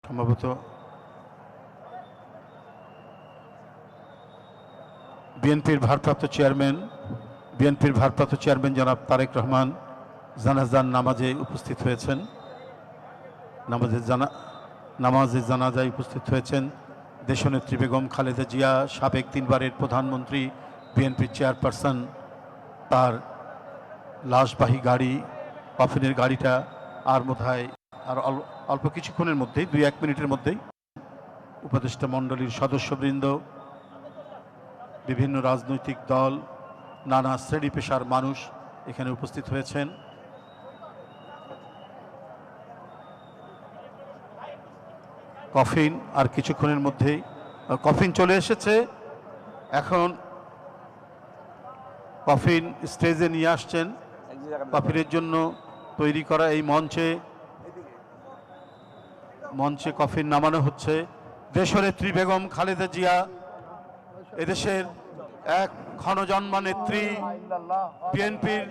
সম্ভবত বিএনপির ভারপ্রাপ্ত চেয়ারম্যান জনাব তারেক রহমান জানাজার নামাজে উপস্থিত হয়েছেন। নামাজে জানাজায় উপস্থিত হয়েছেন দেশনেত্রী বেগম খালেদা জিয়া, সাবেক 3 বারের প্রধানমন্ত্রী, বিএনপির চেয়ারপারসন। তার লাশবাহী গাড়ি, কফিনের গাড়িটা আর বোধহয় আর অল্প কিছুক্ষণের মধ্যেই, 2-1 মিনিটের মধ্যেই উপদেষ্টা মণ্ডলীর সদস্যবৃন্দ, বিভিন্ন রাজনৈতিক দল, নানা শ্রেণী পেশার মানুষ এখানে উপস্থিত হয়েছেন। কফিন আর কিছুক্ষণের মধ্যেই কফিন চলে এসেছে। এখন কফিন স্টেজে নিয়ে আসছেন। কফিনের জন্য তৈরি করা এই মঞ্চে কফিন নামানো হচ্ছে। দেশনেত্রী বেগম খালেদা জিয়া এদেশের এক ক্ষণজন্মা নেত্রী, বিএনপির